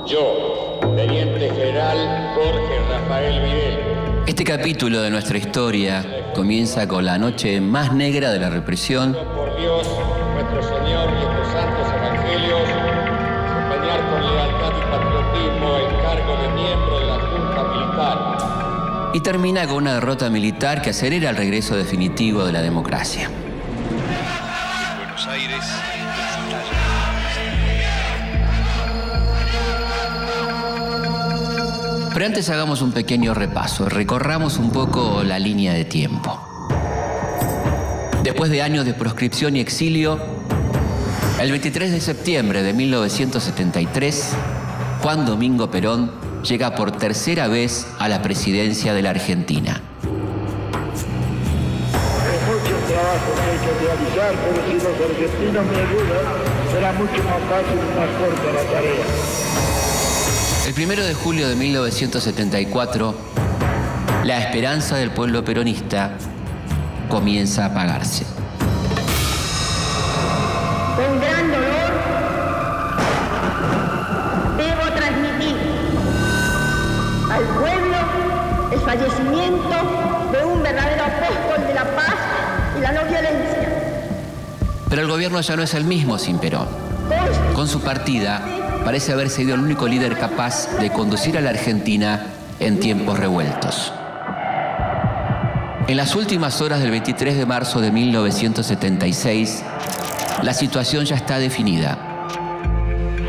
Yo, Teniente General Jorge Rafael Videla. Este capítulo de nuestra historia comienza con la noche más negra de la represión. Por Dios, nuestro Señor y estos santos evangelios, desempeñar con lealtad y patriotismo el cargo de miembro de la Junta Militar. Y termina con una derrota militar que acelera el regreso definitivo de la democracia. Buenos Aires. Pero antes hagamos un pequeño repaso, recorramos un poco la línea de tiempo. Después de años de proscripción y exilio, el 23 de septiembre de 1973, Juan Domingo Perón llega por tercera vez a la presidencia de la Argentina. Mucho trabajo que hay que realizar, pero si los argentinos me ayudan, será mucho más fácil y más corta la tarea. El 1 de julio de 1974, la esperanza del pueblo peronista comienza a apagarse. Con gran dolor, debo transmitir al pueblo el fallecimiento de un verdadero apóstol de la paz y la no violencia. Pero el gobierno ya no es el mismo sin Perón. Con su partida, parece haber sido el único líder capaz de conducir a la Argentina en tiempos revueltos. En las últimas horas del 23 de marzo de 1976, la situación ya está definida.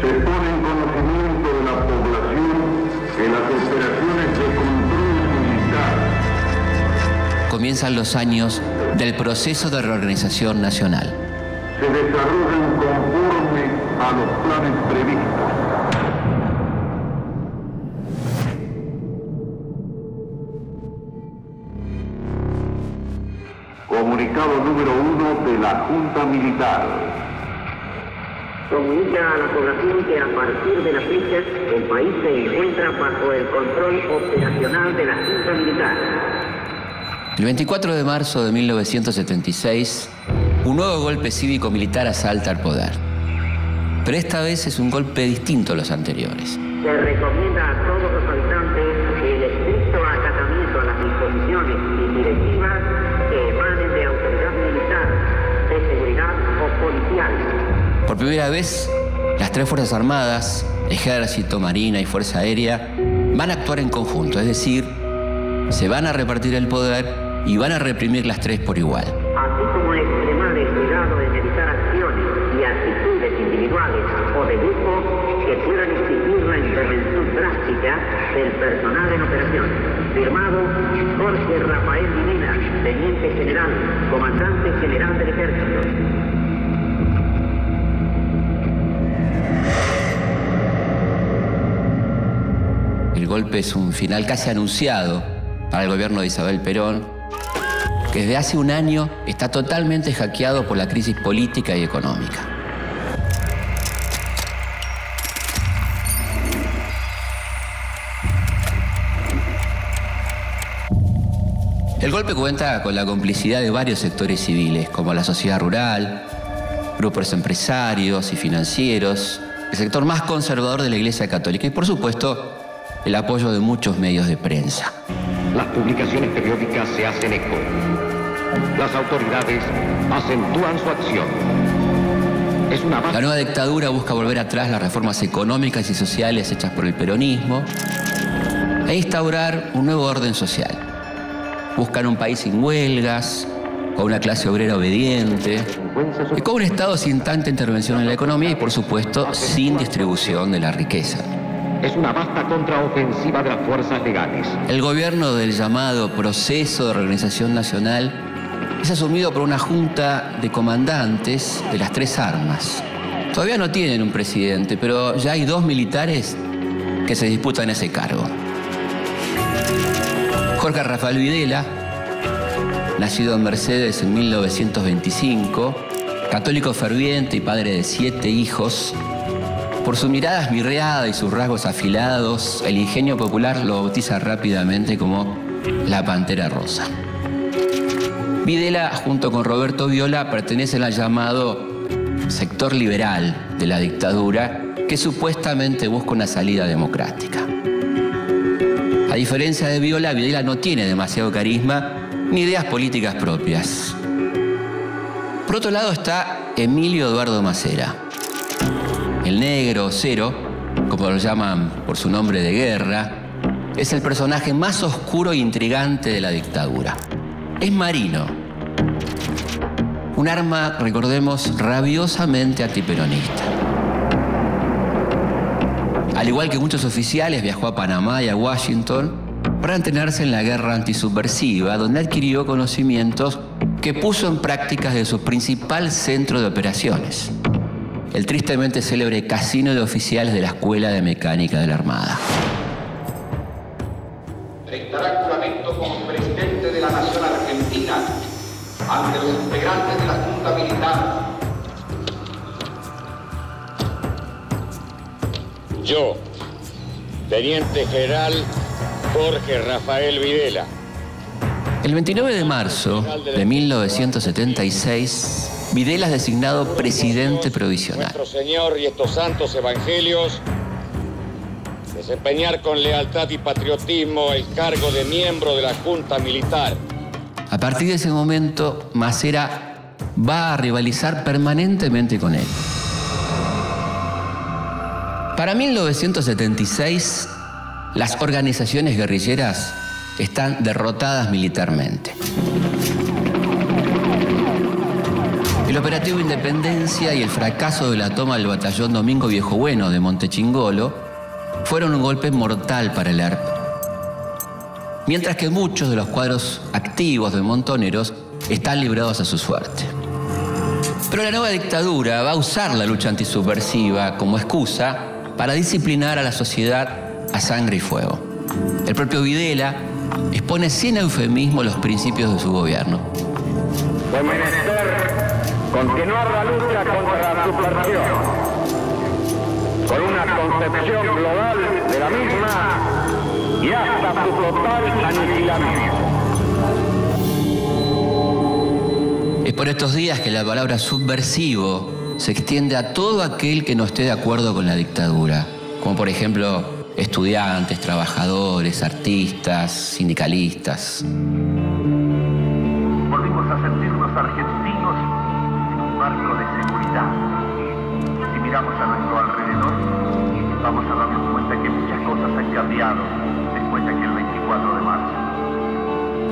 Se pone en conocimiento de la población que las operaciones de control militar Comienzan los años del proceso de reorganización nacional. se desarrollan conforme a los planes previstos. Comunicado número 1 de la Junta Militar. Comunica a la población que a partir de la fecha el país se encuentra bajo el control operacional de la Junta Militar. El 24 de marzo de 1976, un nuevo golpe cívico-militar asalta al poder. Pero esta vez es un golpe distinto a los anteriores. Se recomienda a todos los habitantes el estricto acatamiento a las disposiciones y directivas que emanen de autoridad militar, de seguridad o policial. Por primera vez, las tres Fuerzas Armadas, Ejército, Marina y Fuerza Aérea, van a actuar en conjunto, es decir, se van a repartir el poder y van a reprimir las tres por igual. Así como extremar el cuidado en evitar acciones y actitudes individuales o de grupo que puedan exigir la intervención drástica del personal en operación. Firmado Jorge Rafael Videla, Teniente General, Comandante General del Ejército. El golpe es un final casi anunciado para el gobierno de Isabel Perón, que desde hace un año está totalmente hackeado por la crisis política y económica. El golpe cuenta con la complicidad de varios sectores civiles, como la sociedad rural, grupos empresarios y financieros, el sector más conservador de la Iglesia Católica y, por supuesto, el apoyo de muchos medios de prensa. Las publicaciones periódicas se hacen eco. Las autoridades acentúan su acción. La nueva dictadura busca volver atrás las reformas económicas y sociales hechas por el peronismo e instaurar un nuevo orden social. Buscan un país sin huelgas, con una clase obrera obediente, y con un Estado sin tanta intervención en la economía y, por supuesto, sin distribución de la riqueza. Es una vasta contraofensiva de las fuerzas legales. El gobierno del llamado proceso de reorganización nacional es asumido por una junta de comandantes de las tres armas. Todavía no tienen un presidente, pero ya hay dos militares que se disputan ese cargo. Jorge Rafael Videla, nacido en Mercedes en 1925, católico ferviente y padre de 7 hijos, por su mirada esmirreada y sus rasgos afilados, el ingenio popular lo bautiza rápidamente como la Pantera Rosa. Videla, junto con Roberto Viola, pertenecen al llamado sector liberal de la dictadura que supuestamente busca una salida democrática. A diferencia de Viola, Videla no tiene demasiado carisma ni ideas políticas propias. Por otro lado está Emilio Eduardo Macera, el negro, Cero, como lo llaman por su nombre de guerra. Es el personaje más oscuro e intrigante de la dictadura. Es marino. Un arma, recordemos, rabiosamente antiperonista. Al igual que muchos oficiales, viajó a Panamá y a Washington para entrenarse en la guerra antisubversiva, donde adquirió conocimientos que puso en práctica desde su principal centro de operaciones, el tristemente célebre Casino de Oficiales de la Escuela de Mecánica de la Armada. Prestará juramento como presidente de la Nación Argentina ante los integrantes de la Junta Militar. Yo, Teniente General Jorge Rafael Videla. El 29 de marzo de 1976, Videla es designado presidente provisional. Nuestro Señor y estos santos evangelios, desempeñar con lealtad y patriotismo el cargo de miembro de la Junta Militar. A partir de ese momento, Macera va a rivalizar permanentemente con él. Para 1976, las organizaciones guerrilleras están derrotadas militarmente. El operativo Independencia y el fracaso de la toma del batallón Domingo Viejo Bueno de Montechingolo fueron un golpe mortal para el ERP. Mientras que muchos de los cuadros activos de Montoneros están librados a su suerte. Pero la nueva dictadura va a usar la lucha antisubversiva como excusa para disciplinar a la sociedad a sangre y fuego. El propio Videla expone sin eufemismo los principios de su gobierno. Fue menester continuar la lucha contra la subversión, con una concepción global de la misma y hasta su total aniquilamiento. Es por estos días que la palabra subversivo se extiende a todo aquel que no esté de acuerdo con la dictadura, como por ejemplo estudiantes, trabajadores, artistas, sindicalistas. Volvimos a sentirnos argentinos en un marco de seguridad. Si miramos a nuestro alrededor, vamos a darnos cuenta que muchas cosas han cambiado después de aquel 24 de marzo.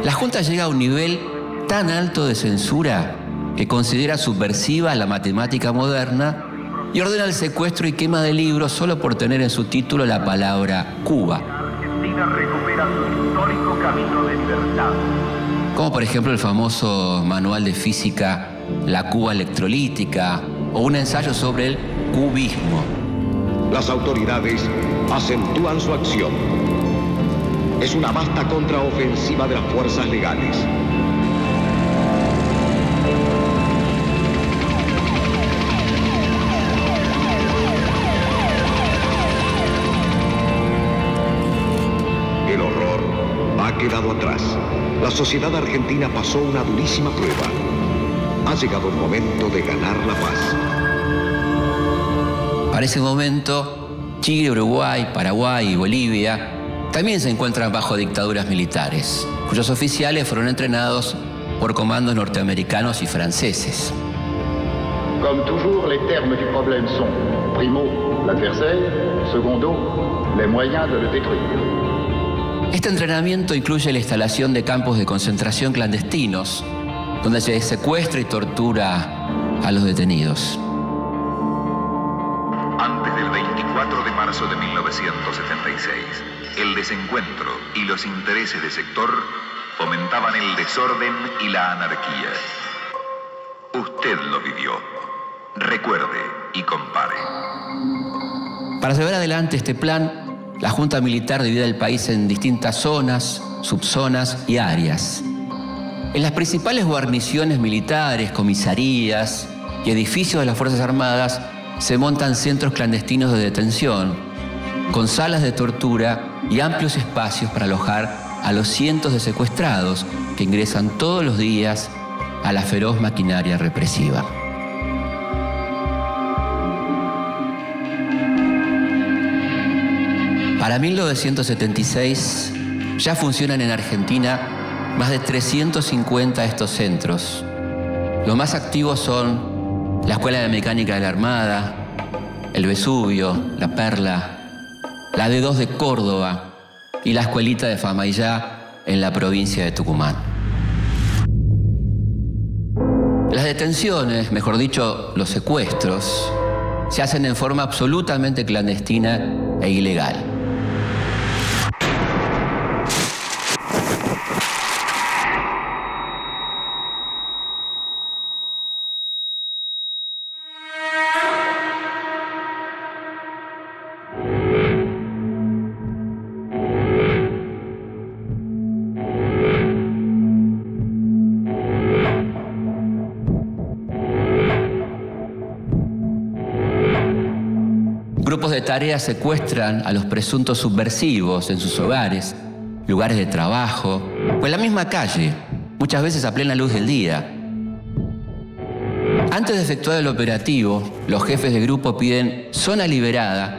La Junta llega a un nivel tan alto de censura que considera subversiva la matemática moderna y ordena el secuestro y quema de libros solo por tener en su título la palabra Cuba. Argentina recupera su histórico camino de libertad. Como por ejemplo el famoso manual de física La Cuba electrolítica o un ensayo sobre el cubismo. Las autoridades acentúan su acción. Es una vasta contraofensiva de las fuerzas legales. El horror ha quedado atrás. La sociedad argentina pasó una durísima prueba. Ha llegado el momento de ganar la paz. Para ese momento, Chile, Uruguay, Paraguay y Bolivia también se encuentran bajo dictaduras militares, cuyos oficiales fueron entrenados por comandos norteamericanos y franceses. Comme toujours, les termes du problème sont primo, l'adversaire, secondo, les moyens de le détruire. Este entrenamiento incluye la instalación de campos de concentración clandestinos, donde se secuestra y tortura a los detenidos. Antes del 24 de marzo de 1976, el desencuentro y los intereses de sector fomentaban el desorden y la anarquía. Usted lo vivió. Recuerde y compare. Para llevar adelante este plan, la Junta Militar divide el país en distintas zonas, subzonas y áreas. En las principales guarniciones militares, comisarías y edificios de las Fuerzas Armadas se montan centros clandestinos de detención, con salas de tortura y amplios espacios para alojar a los cientos de secuestrados que ingresan todos los días a la feroz maquinaria represiva. Para 1976 ya funcionan en Argentina más de 350 de estos centros. Los más activos son la Escuela de Mecánica de la Armada, el Vesubio, la Perla, la D2 de Córdoba y la Escuelita de Famaillá en la provincia de Tucumán. Las detenciones, mejor dicho, los secuestros, se hacen en forma absolutamente clandestina e ilegal. Grupos de tareas secuestran a los presuntos subversivos en sus hogares, lugares de trabajo o en la misma calle, muchas veces a plena luz del día. Antes de efectuar el operativo, los jefes de grupo piden zona liberada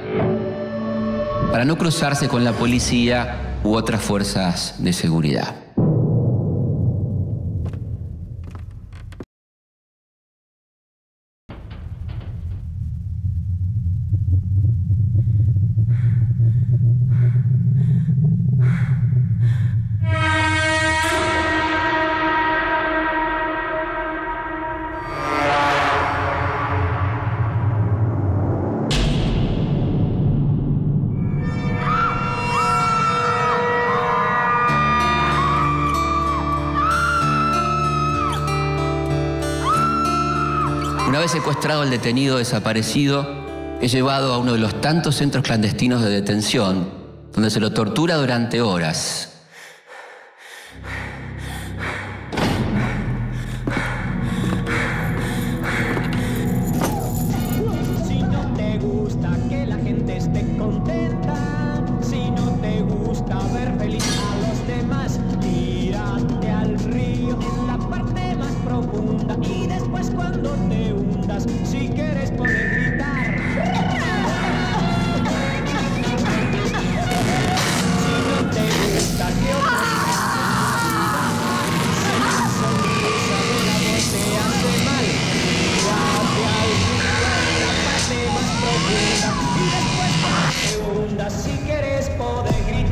para no cruzarse con la policía u otras fuerzas de seguridad. Una vez secuestrado el detenido desaparecido, es llevado a uno de los tantos centros clandestinos de detención, donde se lo tortura durante horas. Si no te gusta que la gente esté contenta, si no te gusta ver feliz a los demás, tírate al río en la parte más profunda y después cuando te hundas, si quieres poder gritar. Si no te gusta que sonrisa de la voz te hace mal, tírate al río en la parte más profunda y después cuando te hundas, si quieres poder gritar.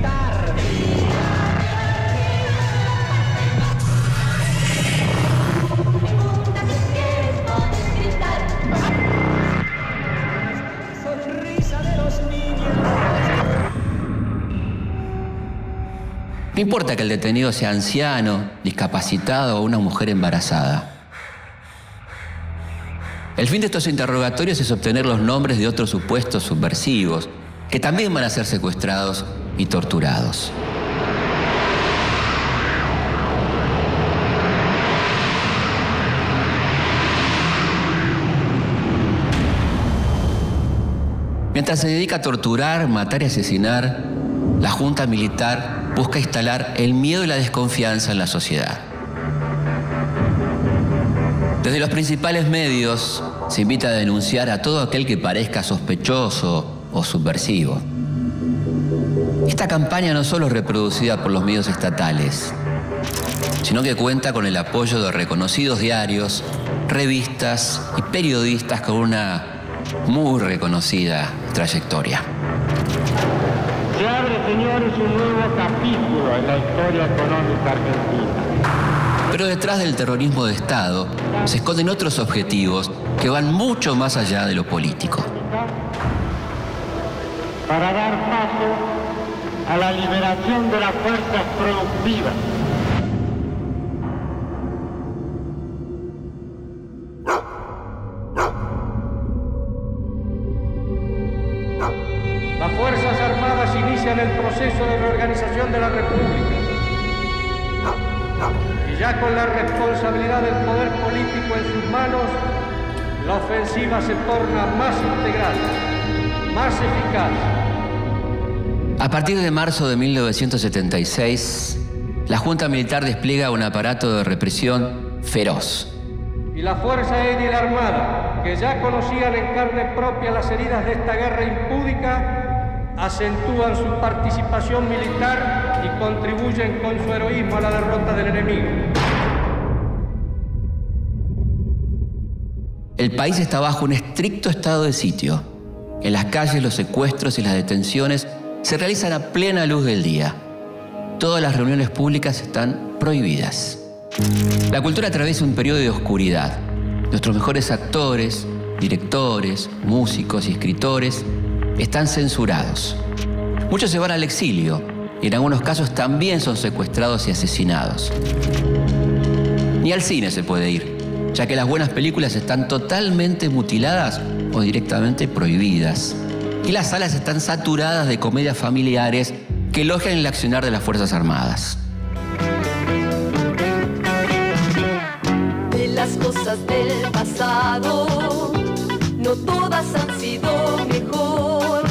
No importa que el detenido sea anciano, discapacitado o una mujer embarazada. El fin de estos interrogatorios es obtener los nombres de otros supuestos subversivos, que también van a ser secuestrados y torturados. Mientras se dedica a torturar, matar y asesinar, la Junta Militar busca instalar el miedo y la desconfianza en la sociedad. Desde los principales medios se invita a denunciar a todo aquel que parezca sospechoso o subversivo. Esta campaña no solo es reproducida por los medios estatales, sino que cuenta con el apoyo de reconocidos diarios, revistas y periodistas con una muy reconocida trayectoria. Se abre, señores, un nuevo capítulo en la historia económica argentina. Pero detrás del terrorismo de Estado se esconden otros objetivos que van mucho más allá de lo político. Para dar paso a la liberación de las fuerzas productivas. Las Fuerzas Armadas inician el proceso de reorganización de la República. Y ya con la responsabilidad del poder político en sus manos, la ofensiva se torna más integral, más eficaz. A partir de marzo de 1976, la Junta Militar despliega un aparato de represión feroz. Y la Fuerza Aérea y la Armada, que ya conocían en carne propia las heridas de esta guerra impúdica, acentúan su participación militar y contribuyen con su heroísmo a la derrota del enemigo. El país está bajo un estricto estado de sitio. En las calles los secuestros y las detenciones se realizan a plena luz del día. Todas las reuniones públicas están prohibidas. La cultura atraviesa un periodo de oscuridad. Nuestros mejores actores, directores, músicos y escritores están censurados. Muchos se van al exilio y en algunos casos también son secuestrados y asesinados. Ni al cine se puede ir, ya que las buenas películas están totalmente mutiladas o directamente prohibidas. Y las salas están saturadas de comedias familiares que elogian el accionar de las Fuerzas Armadas. De las cosas del pasado, no todas han sido mejor.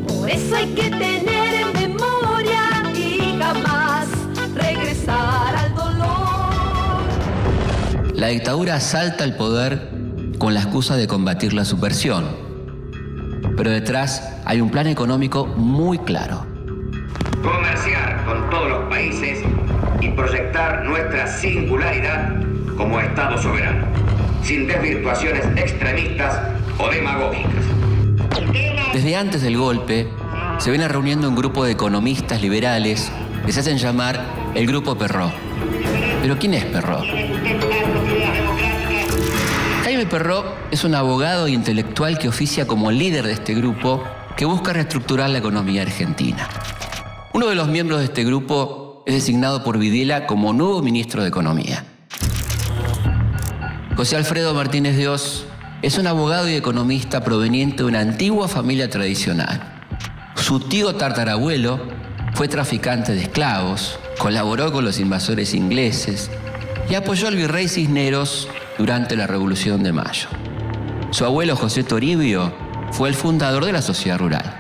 Por eso hay que tener en memoria y jamás regresar al dolor. La dictadura asalta el poder con la excusa de combatir la subversión. Pero detrás hay un plan económico muy claro. Comerciar con todos los países y proyectar nuestra singularidad como Estado soberano, sin desvirtuaciones extremistas o demagógicas. Desde antes del golpe, se viene reuniendo un grupo de economistas liberales que se hacen llamar el Grupo Perrot. ¿Pero quién es Perrot? Jaime Perrot es un abogado e intelectual que oficia como líder de este grupo que busca reestructurar la economía argentina. Uno de los miembros de este grupo es designado por Videla como nuevo ministro de Economía. José Alfredo Martínez de Oz es un abogado y economista proveniente de una antigua familia tradicional. Su tío tatarabuelo fue traficante de esclavos, colaboró con los invasores ingleses y apoyó al virrey Cisneros durante la Revolución de Mayo. Su abuelo José Toribio fue el fundador de la sociedad rural.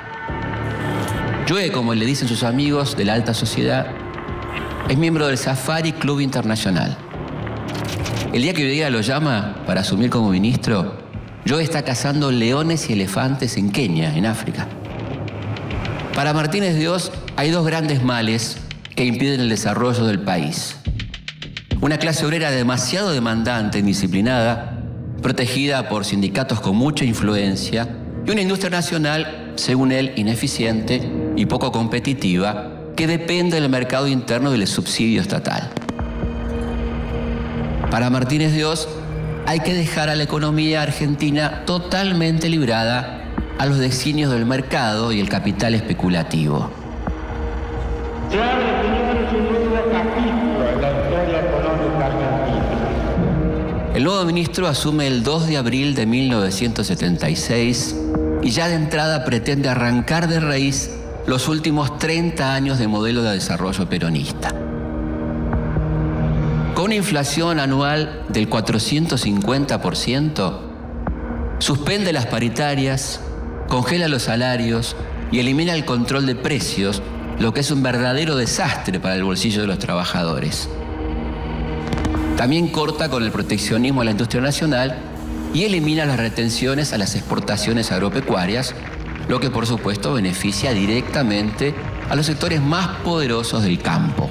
Joe, como le dicen sus amigos de la alta sociedad, es miembro del Safari Club Internacional. El día que Videla lo llama para asumir como ministro, Joe está cazando leones y elefantes en Kenia, en África. Para Martínez de Oz hay dos grandes males que impiden el desarrollo del país. Una clase obrera demasiado demandante e indisciplinada, protegida por sindicatos con mucha influencia, y una industria nacional, según él, ineficiente y poco competitiva, que depende del mercado interno y del subsidio estatal. Para Martínez de Oz, hay que dejar a la economía argentina totalmente librada a los designios del mercado y el capital especulativo. Se abre, señores, un nuevo capítulo en la historia económica argentina. El nuevo ministro asume el 2 de abril de 1976 y ya de entrada pretende arrancar de raíz los últimos 30 años de modelo de desarrollo peronista. Con una inflación anual del 450%, suspende las paritarias, congela los salarios y elimina el control de precios, lo que es un verdadero desastre para el bolsillo de los trabajadores. También corta con el proteccionismo a la industria nacional y elimina las retenciones a las exportaciones agropecuarias, lo que por supuesto beneficia directamente a los sectores más poderosos del campo.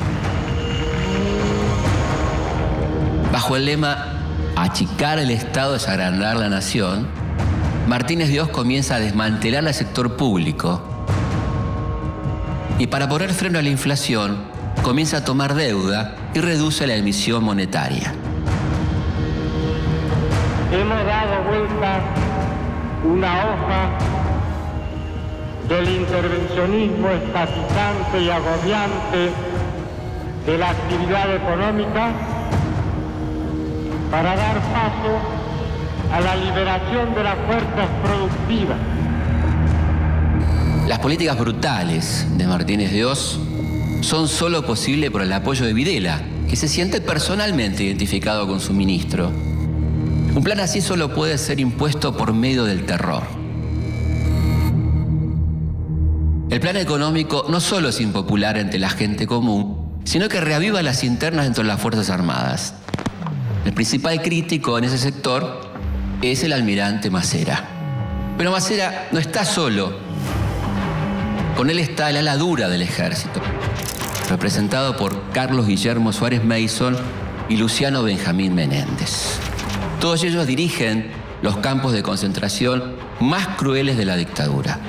Bajo el lema "achicar el Estado es agrandar la nación", Martínez de Oz comienza a desmantelar el sector público y para poner freno a la inflación comienza a tomar deuda y reduce la emisión monetaria. Hemos dado vuelta una hoja del intervencionismo estatizante y agobiante de la actividad económica para dar paso a la liberación de las fuerzas productivas. Las políticas brutales de Martínez de Oz son solo posibles por el apoyo de Videla, que se siente personalmente identificado con su ministro. Un plan así solo puede ser impuesto por medio del terror. El plan económico no solo es impopular entre la gente común, sino que reaviva las internas dentro de las Fuerzas Armadas. El principal crítico en ese sector es el almirante Macera. Pero Macera no está solo. Con él está el ala dura del ejército, representado por Carlos Guillermo Suárez Mason y Luciano Benjamín Menéndez. Todos ellos dirigen los campos de concentración más crueles de la dictadura.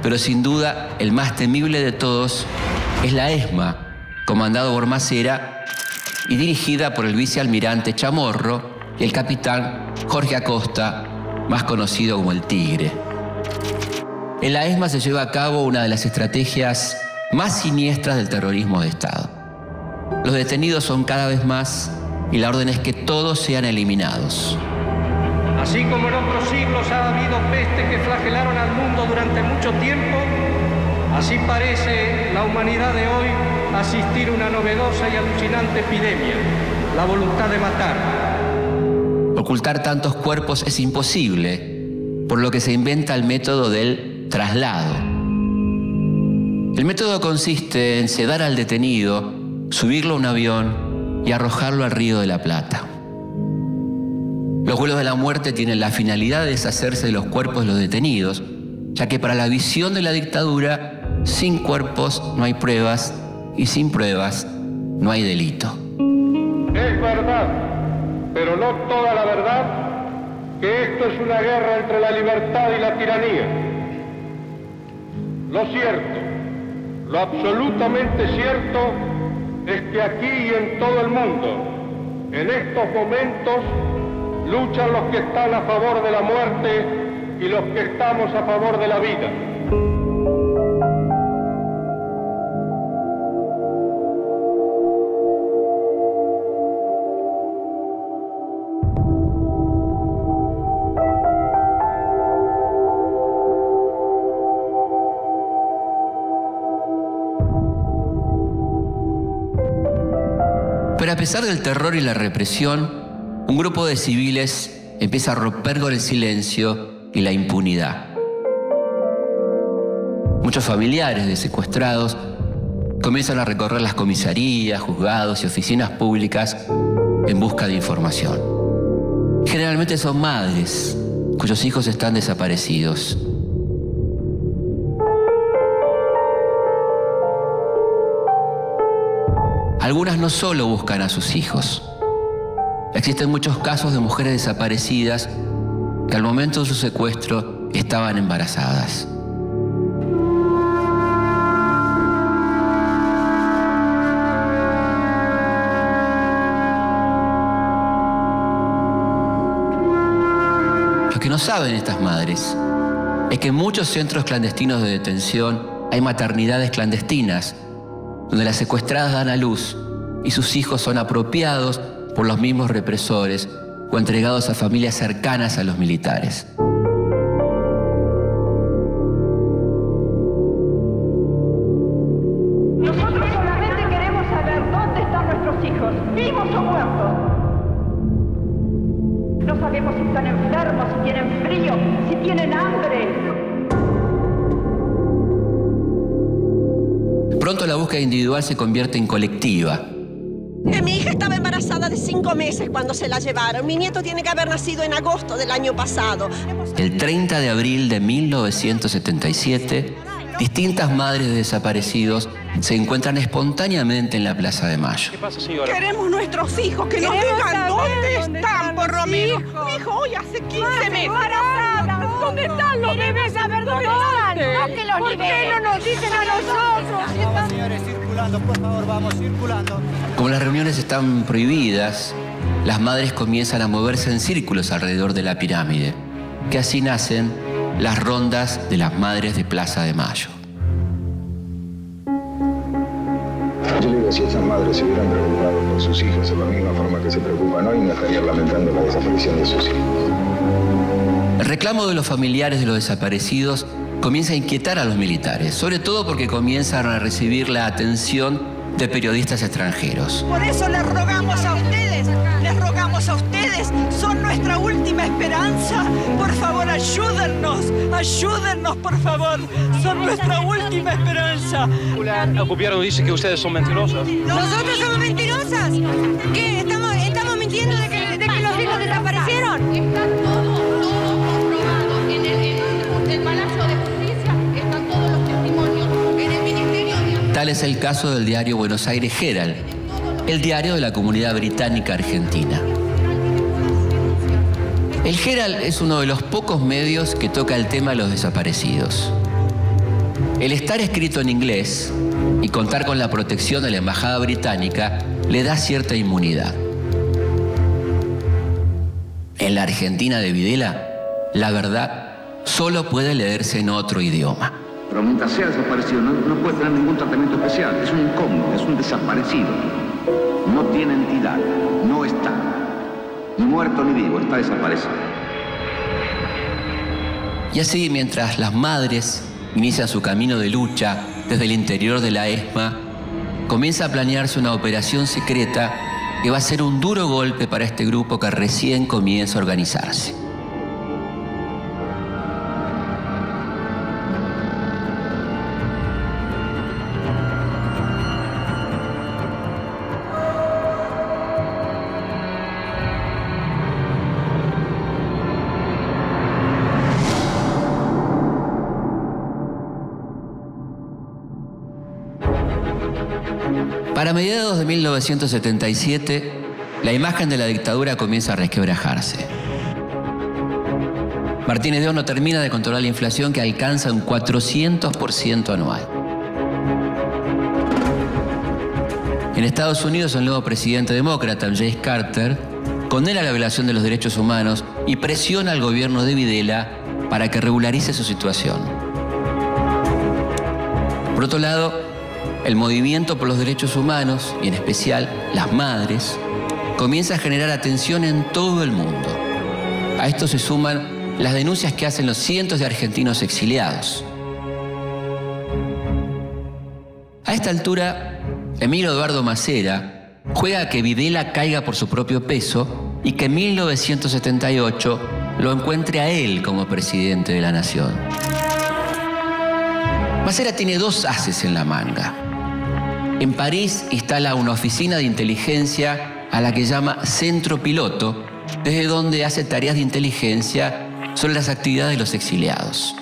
Pero sin duda, el más temible de todos es la ESMA, comandado por Macera y dirigida por el vicealmirante Chamorro y el capitán Jorge Acosta, más conocido como el Tigre. En la ESMA se lleva a cabo una de las estrategias más siniestras del terrorismo de Estado. Los detenidos son cada vez más y la orden es que todos sean eliminados. Así como en otros siglos ha habido pestes que flagelaron al mundo durante mucho tiempo, así parece la humanidad de hoy asistir a una novedosa y alucinante epidemia, la voluntad de matar. Ocultar tantos cuerpos es imposible, por lo que se inventa el método del traslado. El método consiste en sedar al detenido, subirlo a un avión y arrojarlo al Río de la Plata. Los vuelos de la muerte tienen la finalidad de deshacerse de los cuerpos de los detenidos, ya que para la visión de la dictadura, sin cuerpos no hay pruebas y sin pruebas no hay delito. Es verdad, pero no toda la verdad, que esto es una guerra entre la libertad y la tiranía. Lo cierto, lo absolutamente cierto, es que aquí y en todo el mundo, en estos momentos, luchan los que están a favor de la muerte y los que estamos a favor de la vida. Pero a pesar del terror y la represión, un grupo de civiles empieza a romper con el silencio y la impunidad. Muchos familiares de secuestrados comienzan a recorrer las comisarías, juzgados y oficinas públicas en busca de información. Generalmente son madres cuyos hijos están desaparecidos. Algunas no solo buscan a sus hijos. Existen muchos casos de mujeres desaparecidas que al momento de su secuestro estaban embarazadas. Lo que no saben estas madres es que en muchos centros clandestinos de detención hay maternidades clandestinas, donde las secuestradas dan a luz y sus hijos son apropiados por los mismos represores o entregados a familias cercanas a los militares. Nosotros solamente queremos saber dónde están nuestros hijos, vivos o muertos. No sabemos si están enfermos, si tienen frío, si tienen hambre. Pronto la búsqueda individual se convierte en colectiva. Mi hija estaba embarazada de 5 meses cuando se la llevaron. Mi nieto tiene que haber nacido en agosto del año pasado. El 30 de abril de 1977, distintas madres de desaparecidos se encuentran espontáneamente en la Plaza de Mayo. ¿Qué pasa, señora? Queremos nuestros hijos, que nos digan dónde están, por lo menos. Mi hijo hoy hace 15 meses. ¿Dónde están los bebés? Saber dónde están. No que los liberen. ¿Por qué no nos dicen a nosotros? Vamos, señores, circulando, por favor, vamos circulando. Como las reuniones están prohibidas, las madres comienzan a moverse en círculos alrededor de la pirámide, que así nacen las rondas de las madres de Plaza de Mayo. Yo le digo, si estas madres se hubieran preocupado por sus hijos de la misma forma que se preocupan hoy, no estarían lamentando la desaparición de sus hijos. El reclamo de los familiares de los desaparecidos comienza a inquietar a los militares, sobre todo porque comienzan a recibir la atención de periodistas extranjeros. Por eso les rogamos a ustedes, son nuestra última esperanza. Por favor, ayúdennos, por favor, son nuestra última esperanza. El gobierno dice que ustedes son mentirosas. ¿Nosotros somos mentirosas? ¿Qué? ¿Estamos mintiendo de que los hijos desaparecieron? Está todo comprobado. En el Palacio de Justicia están todos los testimonios. Tal es el caso del diario Buenos Aires Herald, el diario de la comunidad británica argentina. El Herald es uno de los pocos medios que toca el tema de los desaparecidos. El estar escrito en inglés y contar con la protección de la embajada británica le da cierta inmunidad. En la Argentina de Videla, la verdad solo puede leerse en otro idioma. Pero mientras sea desaparecido, no puede tener ningún tratamiento especial. Es un incógnito, es un desaparecido. No tiene entidad, no está. Ni muerto ni vivo, está desaparecido. Y así, mientras las madres inician su camino de lucha desde el interior de la ESMA, comienza a planearse una operación secreta que va a ser un duro golpe para este grupo que recién comienza a organizarse. Para mediados de 1977, la imagen de la dictadura comienza a resquebrajarse. Martínez de Horno termina de controlar la inflación que alcanza un 400% anual. En Estados Unidos, el nuevo presidente demócrata, James Carter, condena la violación de los derechos humanos y presiona al gobierno de Videla para que regularice su situación. Por otro lado, el movimiento por los derechos humanos, y en especial las madres, comienza a generar atención en todo el mundo. A esto se suman las denuncias que hacen los cientos de argentinos exiliados. A esta altura, Emilio Eduardo Macera juega a que Videla caiga por su propio peso y que en 1978 lo encuentre a él como presidente de la nación. Macera tiene dos ases en la manga. En París instala una oficina de inteligencia a la que llama Centro Piloto, desde donde hace tareas de inteligencia sobre las actividades de los exiliados.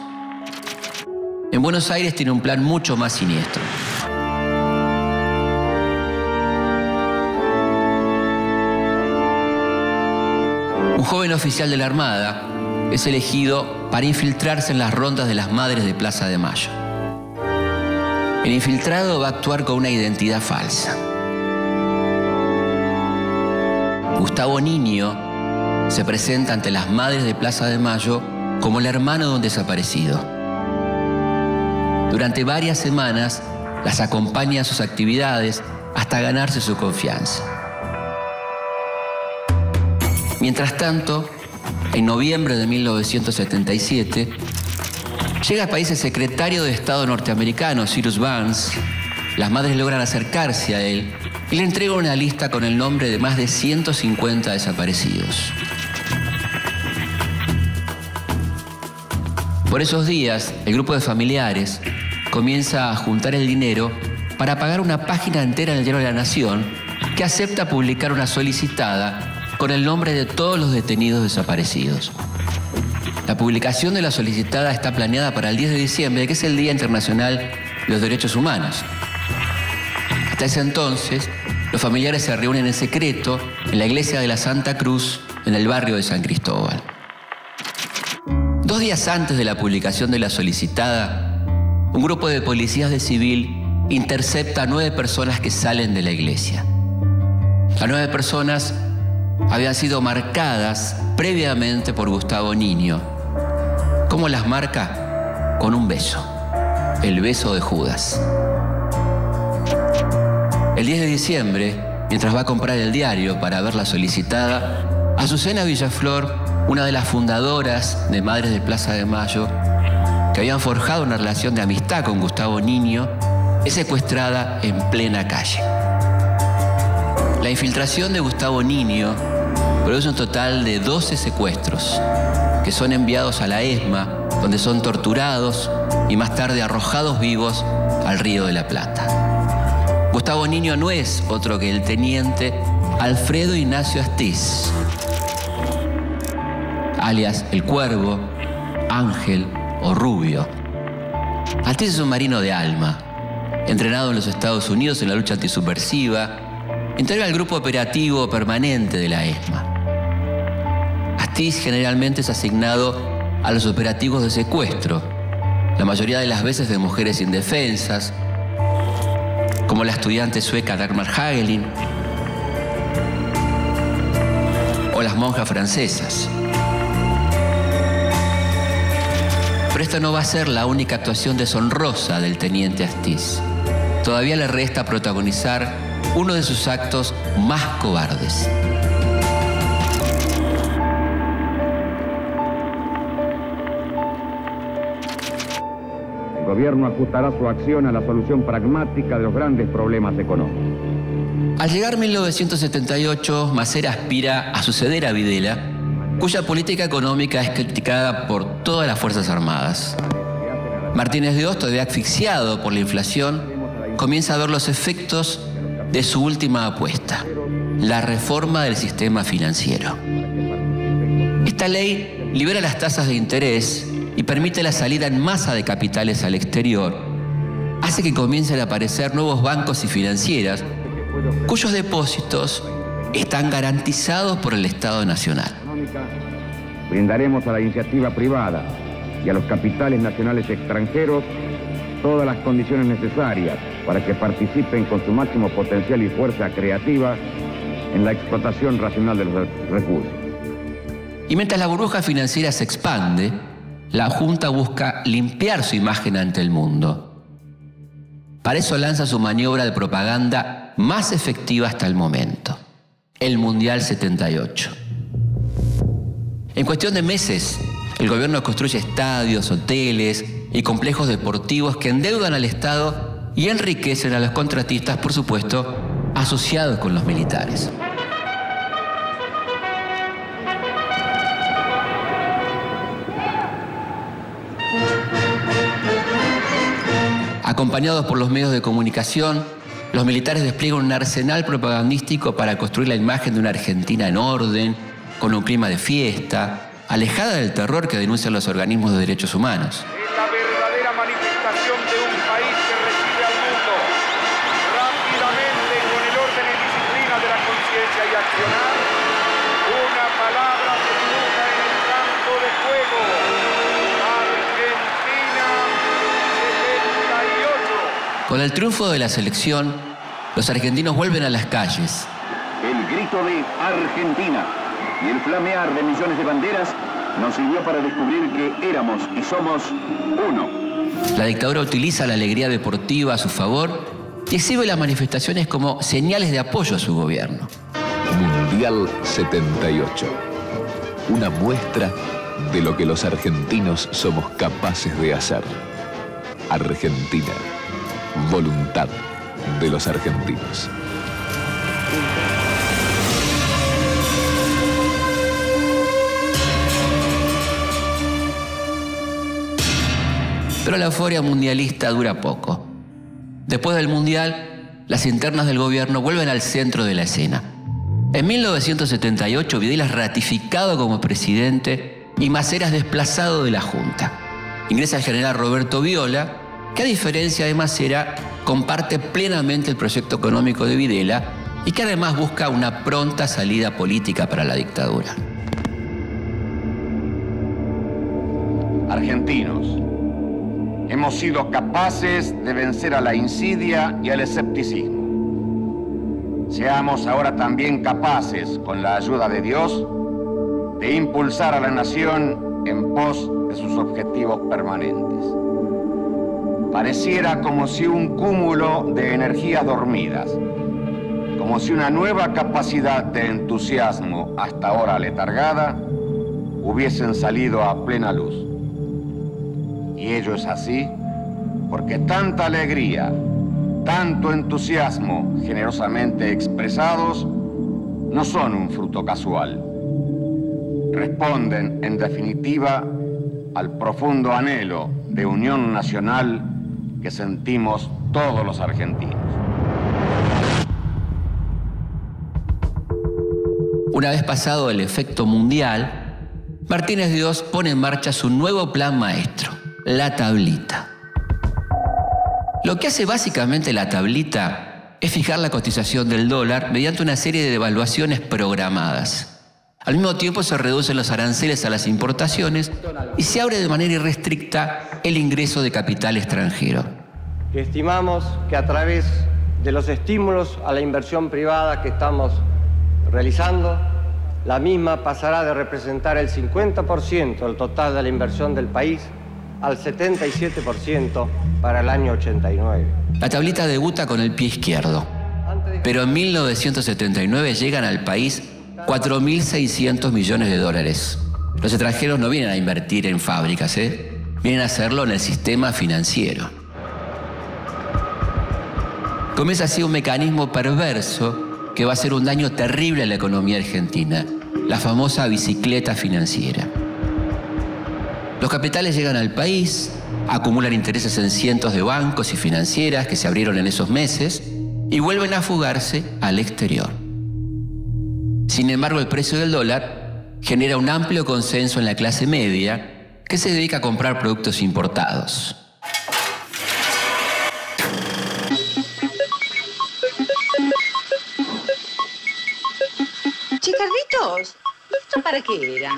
En Buenos Aires tiene un plan mucho más siniestro. Un joven oficial de la Armada es elegido para infiltrarse en las rondas de las madres de Plaza de Mayo. El infiltrado va a actuar con una identidad falsa. Gustavo Niño se presenta ante las madres de Plaza de Mayo como el hermano de un desaparecido. Durante varias semanas las acompaña a sus actividades hasta ganarse su confianza. Mientras tanto, en noviembre de 1977, llega al país el secretario de Estado norteamericano, Cyrus Vance. Las madres logran acercarse a él y le entregan una lista con el nombre de más de 150 desaparecidos. Por esos días, el grupo de familiares comienza a juntar el dinero para pagar una página entera en el Diario de la Nación que acepta publicar una solicitada con el nombre de todos los detenidos desaparecidos. La publicación de la solicitada está planeada para el 10 de diciembre, que es el Día Internacional de los Derechos Humanos. Hasta ese entonces, los familiares se reúnen en secreto en la iglesia de la Santa Cruz, en el barrio de San Cristóbal. 2 días antes de la publicación de la solicitada, un grupo de policías de civil intercepta a 9 personas que salen de la iglesia. Las 9 personas habían sido marcadas previamente por Gustavo Niño. ¿Cómo las marca? Con un beso. El beso de Judas. El 10 de diciembre, mientras va a comprar el diario para ver la solicitada, Azucena Villaflor, una de las fundadoras de Madres de Plaza de Mayo, que habían forjado una relación de amistad con Gustavo Niño, es secuestrada en plena calle. La infiltración de Gustavo Niño produce un total de 12 secuestros que son enviados a la ESMA, donde son torturados y más tarde arrojados vivos al Río de la Plata. Gustavo Niño no es otro que el teniente Alfredo Ignacio Astiz, alias El Cuervo, Ángel o Rubio. Astiz es un marino de alma. Entrenado en los Estados Unidos en la lucha antisubversiva, integra el grupo operativo permanente de la ESMA. Astiz generalmente es asignado a los operativos de secuestro, la mayoría de las veces de mujeres indefensas, como la estudiante sueca Dagmar Hagelin o las monjas francesas. Pero esta no va a ser la única actuación deshonrosa del teniente Astiz. Todavía le resta protagonizar uno de sus actos más cobardes. El gobierno ajustará su acción a la solución pragmática de los grandes problemas económicos. Al llegar 1978, Masera aspira a suceder a Videla, cuya política económica es criticada por todas las Fuerzas Armadas. Martínez de Hoz, todavía asfixiado por la inflación, comienza a ver los efectos de su última apuesta, la reforma del sistema financiero. Esta ley libera las tasas de interés y permite la salida en masa de capitales al exterior, hace que comiencen a aparecer nuevos bancos y financieras cuyos depósitos están garantizados por el Estado Nacional. Brindaremos a la iniciativa privada y a los capitales nacionales extranjeros todas las condiciones necesarias para que participen con su máximo potencial y fuerza creativa en la explotación racional de los recursos. Y mientras la burbuja financiera se expande, la Junta busca limpiar su imagen ante el mundo. Para eso lanza su maniobra de propaganda más efectiva hasta el momento, el Mundial 78. En cuestión de meses, el gobierno construye estadios, hoteles y complejos deportivos que endeudan al Estado y enriquecen a los contratistas, por supuesto, asociados con los militares. Acompañados por los medios de comunicación, los militares despliegan un arsenal propagandístico para construir la imagen de una Argentina en orden, con un clima de fiesta, alejada del terror que denuncian los organismos de derechos humanos. Es la verdadera manifestación de un país que recibe al mundo rápidamente, con el orden y disciplina de la conciencia y accionar, una palabra desnuda en el campo de juego. Argentina 78. Con el triunfo de la selección, los argentinos vuelven a las calles. El grito de Argentina y el flamear de millones de banderas nos sirvió para descubrir que éramos y somos uno. La dictadura utiliza la alegría deportiva a su favor y exhibe las manifestaciones como señales de apoyo a su gobierno. Mundial 78. Una muestra de lo que los argentinos somos capaces de hacer. Argentina. Voluntad de los argentinos. Pero la euforia mundialista dura poco. Después del Mundial, las internas del gobierno vuelven al centro de la escena. En 1978, Videla es ratificado como presidente y Masera es desplazado de la Junta. Ingresa el general Roberto Viola, que a diferencia de Masera, comparte plenamente el proyecto económico de Videla y que además busca una pronta salida política para la dictadura. Argentinos, hemos sido capaces de vencer a la insidia y al escepticismo. Seamos ahora también capaces, con la ayuda de Dios, de impulsar a la nación en pos de sus objetivos permanentes. Pareciera como si un cúmulo de energías dormidas, como si una nueva capacidad de entusiasmo hasta ahora letargada, hubiesen salido a plena luz. Y ello es así porque tanta alegría, tanto entusiasmo generosamente expresados no son un fruto casual. Responden, en definitiva, al profundo anhelo de unión nacional que sentimos todos los argentinos. Una vez pasado el efecto mundial, Martínez de Hoz pone en marcha su nuevo plan maestro, la tablita. Lo que hace básicamente la tablita es fijar la cotización del dólar mediante una serie de devaluaciones programadas. Al mismo tiempo se reducen los aranceles a las importaciones y se abre de manera irrestricta el ingreso de capital extranjero. Estimamos que a través de los estímulos a la inversión privada que estamos realizando, la misma pasará de representar el 50% del total de la inversión del país al 77% para el año 89. La tablita debuta con el pie izquierdo, pero en 1979 llegan al país 4.600 millones de dólares. Los extranjeros no vienen a invertir en fábricas, vienen a hacerlo en el sistema financiero. Comienza así un mecanismo perverso que va a hacer un daño terrible a la economía argentina, la famosa bicicleta financiera. Los capitales llegan al país, acumulan intereses en cientos de bancos y financieras que se abrieron en esos meses y vuelven a fugarse al exterior. Sin embargo, el precio del dólar genera un amplio consenso en la clase media que se dedica a comprar productos importados. Che, Carlitos, ¿esto para qué era?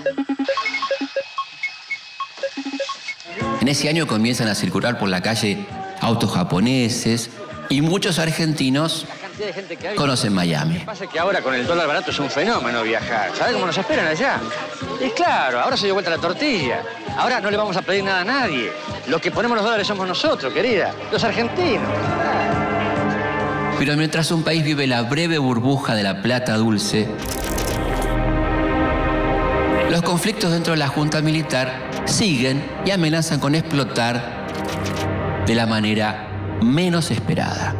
En ese año comienzan a circular por la calle autos japoneses y muchos argentinos conocen Miami. Lo que pasa es que ahora con el dólar barato es un fenómeno viajar. ¿Sabes cómo nos esperan allá? Y claro, ahora se dio vuelta la tortilla. Ahora no le vamos a pedir nada a nadie. Los que ponemos los dólares somos nosotros, querida. Los argentinos. Pero mientras un país vive la breve burbuja de la plata dulce, los conflictos dentro de la Junta Militar siguen y amenazan con explotar de la manera menos esperada.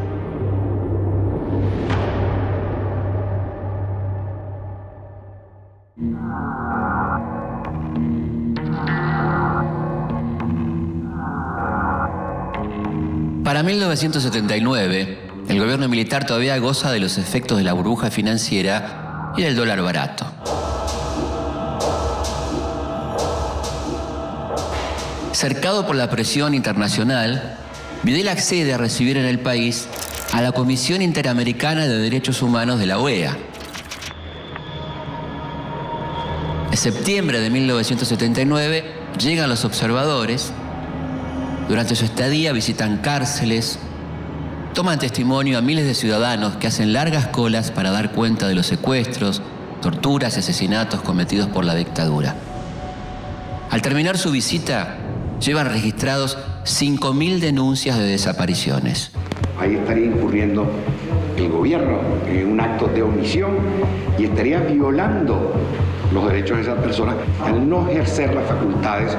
Para 1979, el gobierno militar todavía goza de los efectos de la burbuja financiera y del dólar barato. Cercado por la presión internacional, Videla accede a recibir en el país a la Comisión Interamericana de Derechos Humanos de la OEA. En septiembre de 1979 llegan los observadores. Durante su estadía visitan cárceles, toman testimonio a miles de ciudadanos que hacen largas colas para dar cuenta de los secuestros, torturas y asesinatos cometidos por la dictadura. Al terminar su visita, llevan registrados 5.000 denuncias de desapariciones. Ahí estaría incurriendo el gobierno en un acto de omisión y estaría violando los derechos de esas personas al no ejercer las facultades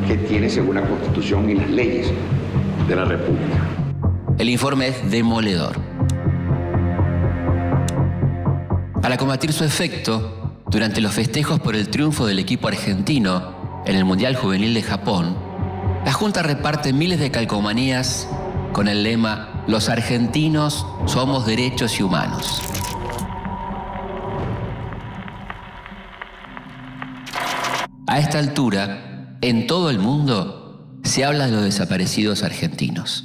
que tiene según la Constitución y las leyes de la República. El informe es demoledor. Para combatir su efecto, durante los festejos por el triunfo del equipo argentino en el Mundial Juvenil de Japón, la Junta reparte miles de calcomanías con el lema «Los argentinos somos derechos y humanos». A esta altura, en todo el mundo, se habla de los desaparecidos argentinos.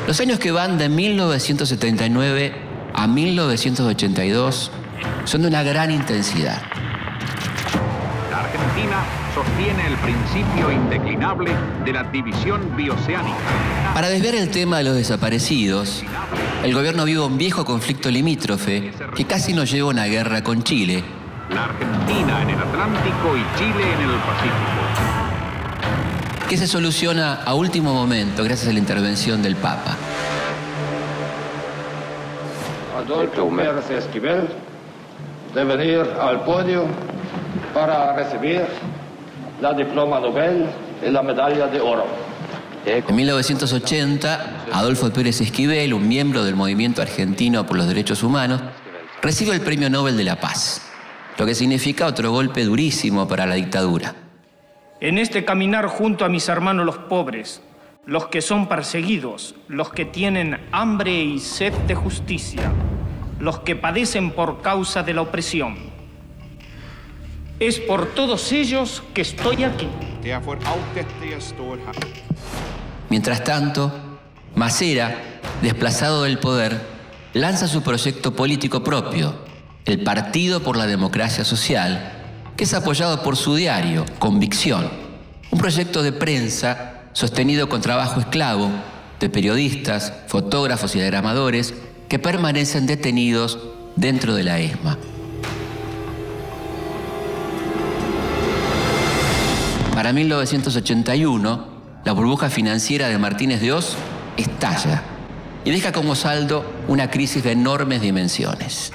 Los años que van de 1979 a 1982 son de una gran intensidad. La Argentina sostiene el principio indeclinable de la división bioceánica. Para desviar el tema de los desaparecidos, el gobierno vive un viejo conflicto limítrofe que casi nos lleva a una guerra con Chile. La Argentina en el Atlántico y Chile en el Pacífico. Que se soluciona a último momento gracias a la intervención del Papa. Adolfo Pérez Esquivel de venir al podio para recibir la diploma Nobel y la medalla de oro. En 1980, Adolfo Pérez Esquivel, un miembro del Movimiento Argentino por los Derechos Humanos, recibe el Premio Nobel de la Paz, lo que significa otro golpe durísimo para la dictadura. En este caminar junto a mis hermanos los pobres, los que son perseguidos, los que tienen hambre y sed de justicia, los que padecen por causa de la opresión. Es por todos ellos que estoy aquí. Mientras tanto, Masera, desplazado del poder, lanza su proyecto político propio, el Partido por la Democracia Social, que es apoyado por su diario, Convicción, un proyecto de prensa sostenido con trabajo esclavo de periodistas, fotógrafos y diagramadores que permanecen detenidos dentro de la ESMA. Para 1981, la burbuja financiera de Martínez de Hoz estalla y deja como saldo una crisis de enormes dimensiones.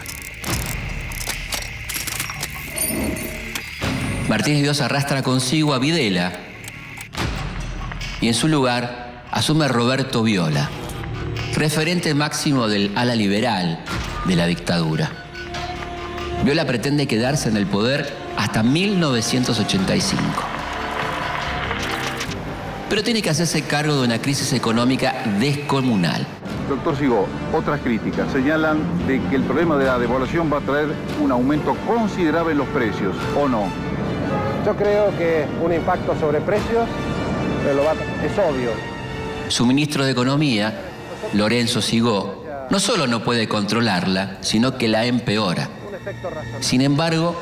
Martínez de Hoz arrastra consigo a Videla y en su lugar asume a Roberto Viola, referente máximo del ala liberal de la dictadura. Viola pretende quedarse en el poder hasta 1985. Pero tiene que hacerse cargo de una crisis económica descomunal. Doctor Sigó, otras críticas señalan de que el problema de la devaluación va a traer un aumento considerable en los precios, ¿o no? Yo creo que un impacto sobre precios es obvio. Su ministro de Economía, Lorenzo Sigó, no solo no puede controlarla, sino que la empeora. Sin embargo,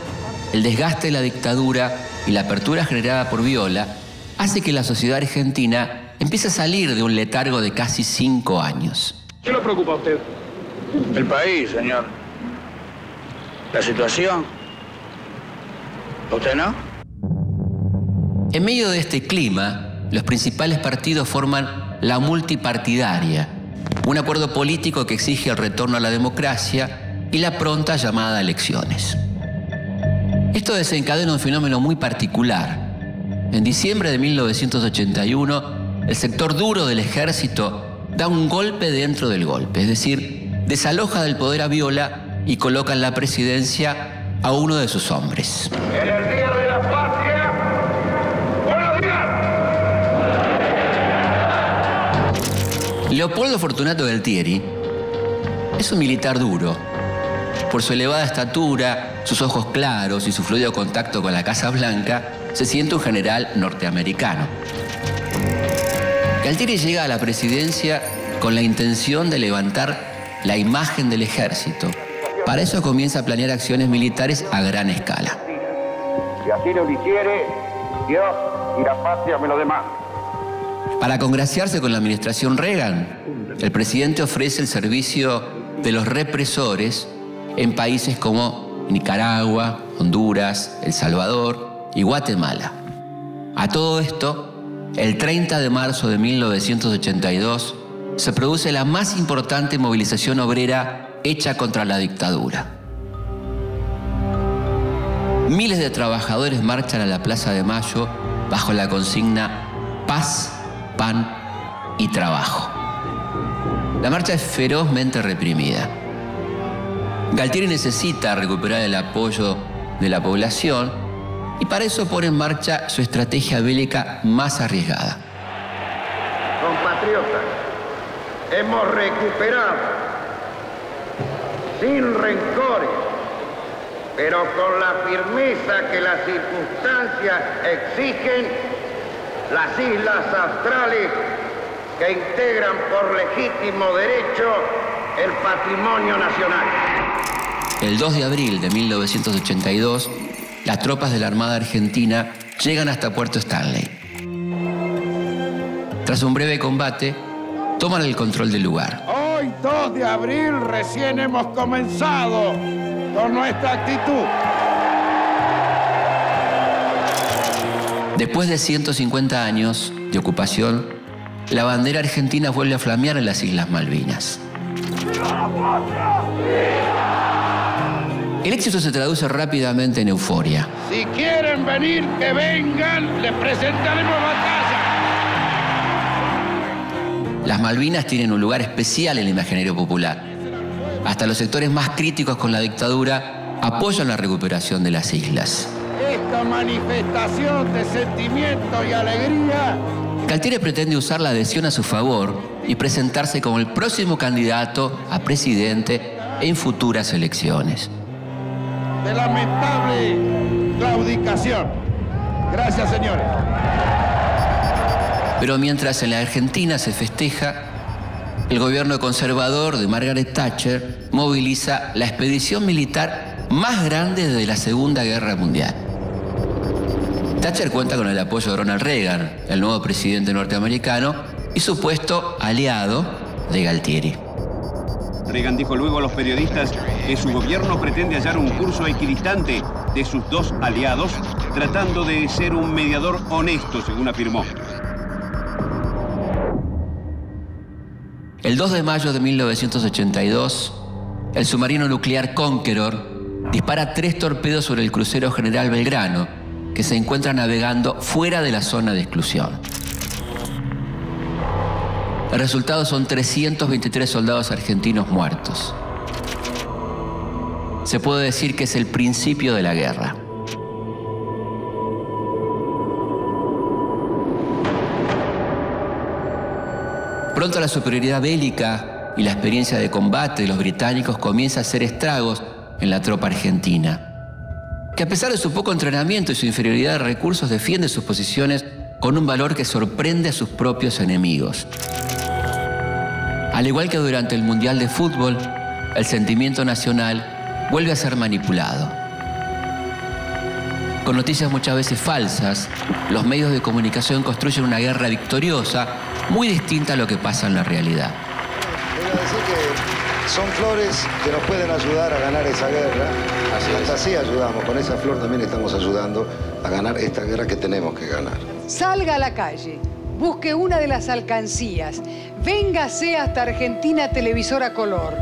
el desgaste de la dictadura y la apertura generada por Viola hace que la sociedad argentina empiece a salir de un letargo de casi 5 años. ¿Qué le preocupa a usted? El país, señor. La situación. ¿A usted no? En medio de este clima, los principales partidos forman la multipartidaria, un acuerdo político que exige el retorno a la democracia y la pronta llamada a elecciones. Esto desencadena un fenómeno muy particular. En diciembre de 1981, el sector duro del ejército da un golpe dentro del golpe, es decir, desaloja del poder a Viola y coloca en la presidencia a uno de sus hombres. En el Día de la Patria, buenos días. Leopoldo Fortunato Galtieri es un militar duro. Por su elevada estatura, sus ojos claros y su fluido contacto con la Casa Blanca, se siente un general norteamericano. Galtieri llega a la presidencia con la intención de levantar la imagen del ejército. Para eso comienza a planear acciones militares a gran escala. Si así lo hiciere, Dios y la patria me lo demanden. Para congraciarse con la administración Reagan, el presidente ofrece el servicio de los represores en países como Nicaragua, Honduras, El Salvador y Guatemala. A todo esto, el 30 de marzo de 1982 se produce la más importante movilización obrera hecha contra la dictadura. Miles de trabajadores marchan a la Plaza de Mayo bajo la consigna paz, pan y trabajo. La marcha es ferozmente reprimida. Galtieri necesita recuperar el apoyo de la población y para eso pone en marcha su estrategia bélica más arriesgada. Compatriotas, hemos recuperado, sin rencores, pero con la firmeza que las circunstancias exigen, las islas australes que integran por legítimo derecho el patrimonio nacional. El 2 de abril de 1982, las tropas de la Armada Argentina llegan hasta Puerto Stanley. Tras un breve combate, toman el control del lugar. Hoy, 2 de abril, recién hemos comenzado con nuestra actitud. Después de 150 años de ocupación, la bandera argentina vuelve a flamear en las Islas Malvinas. El éxito se traduce rápidamente en euforia. Si quieren venir, que vengan, les presentaremos batalla. Las Malvinas tienen un lugar especial en el imaginario popular. Hasta los sectores más críticos con la dictadura apoyan la recuperación de las islas. Esta manifestación de sentimiento y alegría. Galtieri pretende usar la adhesión a su favor y presentarse como el próximo candidato a presidente en futuras elecciones. De lamentable claudicación. Gracias, señores. Pero mientras en la Argentina se festeja, el gobierno conservador de Margaret Thatcher moviliza la expedición militar más grande desde la Segunda Guerra Mundial. Thatcher cuenta con el apoyo de Ronald Reagan, el nuevo presidente norteamericano y supuesto aliado de Galtieri. Reagan dijo luego a los periodistas que su gobierno pretende hallar un curso equidistante de sus dos aliados, tratando de ser un mediador honesto, según afirmó. El 2 de mayo de 1982, el submarino nuclear Conqueror dispara 3 torpedos sobre el crucero General Belgrano, que se encuentra navegando fuera de la zona de exclusión. El resultado son 323 soldados argentinos muertos. Se puede decir que es el principio de la guerra. Pronto la superioridad bélica y la experiencia de combate de los británicos comienza a hacer estragos en la tropa argentina, que a pesar de su poco entrenamiento y su inferioridad de recursos defiende sus posiciones con un valor que sorprende a sus propios enemigos. Al igual que durante el Mundial de Fútbol, el sentimiento nacional vuelve a ser manipulado. Con noticias muchas veces falsas, los medios de comunicación construyen una guerra victoriosa muy distinta a lo que pasa en la realidad. Quiero decir que son flores que nos pueden ayudar a ganar esa guerra. Hasta así ayudamos, con esa flor también estamos ayudando a ganar esta guerra que tenemos que ganar. Salga a la calle, busque una de las alcancías, véngase hasta Argentina Televisora Color,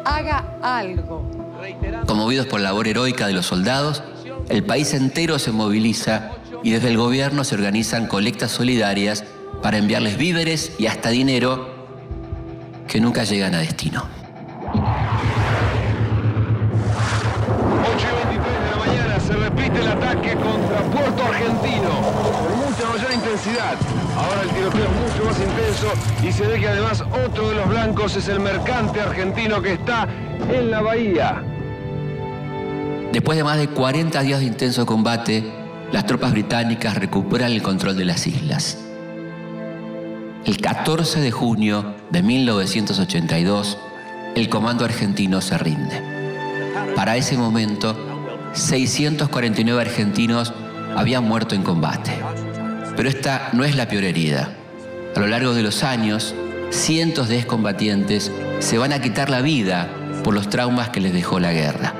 haga algo. Conmovidos por la labor heroica de los soldados, el país entero se moviliza y desde el gobierno se organizan colectas solidarias para enviarles víveres y hasta dinero que nunca llegan a destino. 8:23 de la mañana se repite el ataque contra Puerto Argentino con mucha mayor intensidad. Ahora el tiroteo es mucho más intenso y se ve que además otro de los blancos es el mercante argentino que está en la bahía. Después de más de 40 días de intenso combate, las tropas británicas recuperan el control de las islas. El 14 de junio de 1982, el comando argentino se rinde. Para ese momento, 649 argentinos habían muerto en combate. Pero esta no es la peor herida. A lo largo de los años, cientos de excombatientes se van a quitar la vida por los traumas que les dejó la guerra.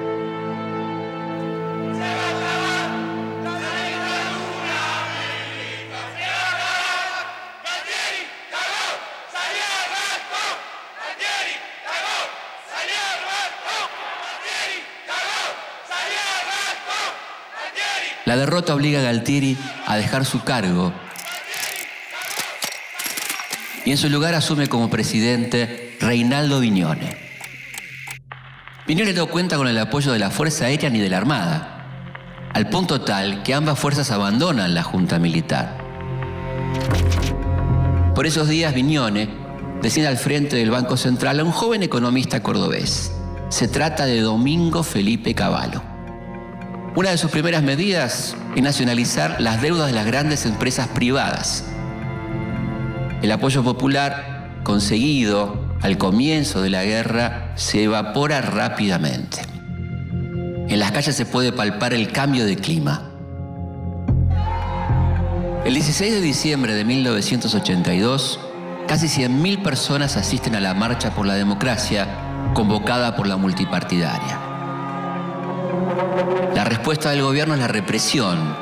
La derrota obliga a Galtieri a dejar su cargo y en su lugar asume como presidente Reinaldo Vignone. Vignone no cuenta con el apoyo de la Fuerza Aérea ni de la Armada, al punto tal que ambas fuerzas abandonan la Junta Militar. Por esos días Vignone designa al frente del Banco Central a un joven economista cordobés. Se trata de Domingo Felipe Cavallo. Una de sus primeras medidas es nacionalizar las deudas de las grandes empresas privadas. El apoyo popular conseguido al comienzo de la guerra se evapora rápidamente. En las calles se puede palpar el cambio de clima. El 16 de diciembre de 1982, casi 100.000 personas asisten a la Marcha por la Democracia convocada por la multipartidaria. La respuesta del gobierno es la represión.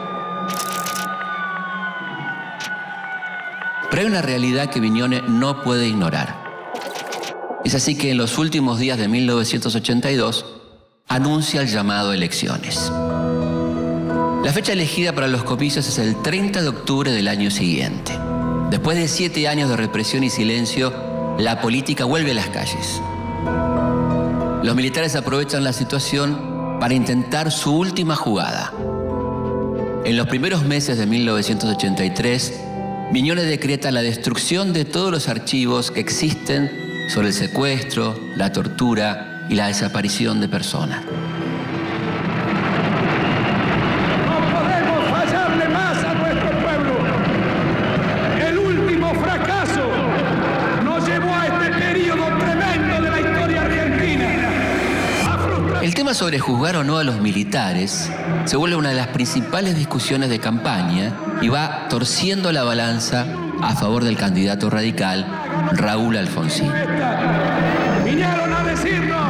Pero hay una realidad que Vignone no puede ignorar. Es así que en los últimos días de 1982 anuncia el llamado a elecciones. La fecha elegida para los comicios es el 30 de octubre del año siguiente. Después de 7 años de represión y silencio, la política vuelve a las calles. Los militares aprovechan la situación para intentar su última jugada. En los primeros meses de 1983, Vignone decreta la destrucción de todos los archivos que existen sobre el secuestro, la tortura y la desaparición de personas. tema sobre juzgar o no a los militares se vuelve una de las principales discusiones de campaña y va torciendo la balanza a favor del candidato radical Raúl Alfonsín. Vinieron a decirnos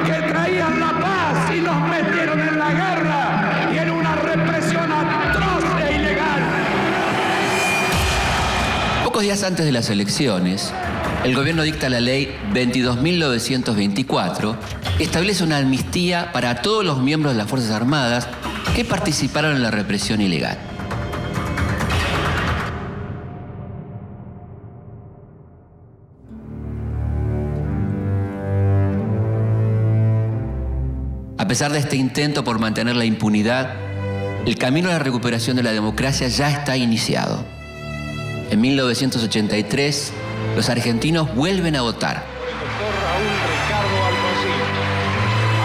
que traían la paz y nos metieron en la guerra y en una represión atroz e ilegal. Pocos días antes de las elecciones, el gobierno dicta la ley 22.924, que establece una amnistía para todos los miembros de las Fuerzas Armadas que participaron en la represión ilegal. A pesar de este intento por mantener la impunidad, el camino a la recuperación de la democracia ya está iniciado. En 1983, los argentinos vuelven a votar.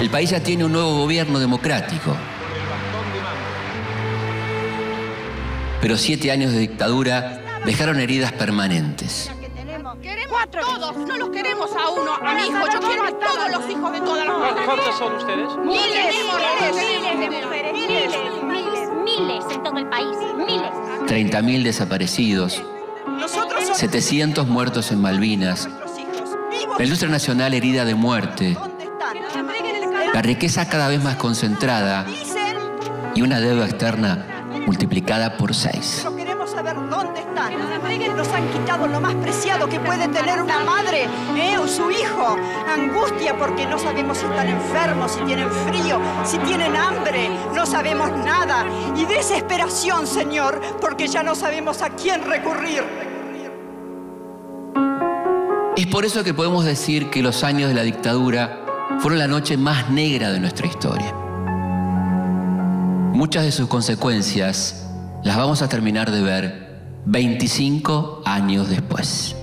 El país ya tiene un nuevo gobierno democrático. Pero 7 años de dictadura dejaron heridas permanentes. Queremos a todos, no los queremos a uno, a mi hijo. Yo quiero a todos los hijos de todas las mujeres. ¿Cuántos son ustedes? Miles de mujeres, miles en todo el país, miles. 30.000 desaparecidos, 700 muertos en Malvinas, la industria nacional herida de muerte, la riqueza cada vez más concentrada y una deuda externa multiplicada por 6. Queremos saber dónde están. Nos han quitado lo más preciado que puede tener una madre o su hijo. Angustia porque no sabemos si están enfermos, si tienen frío, si tienen hambre. No sabemos nada. Y desesperación, Señor, porque ya no sabemos a quién recurrir. Es por eso que podemos decir que los años de la dictadura fueron la noche más negra de nuestra historia. Muchas de sus consecuencias las vamos a terminar de ver 25 años después.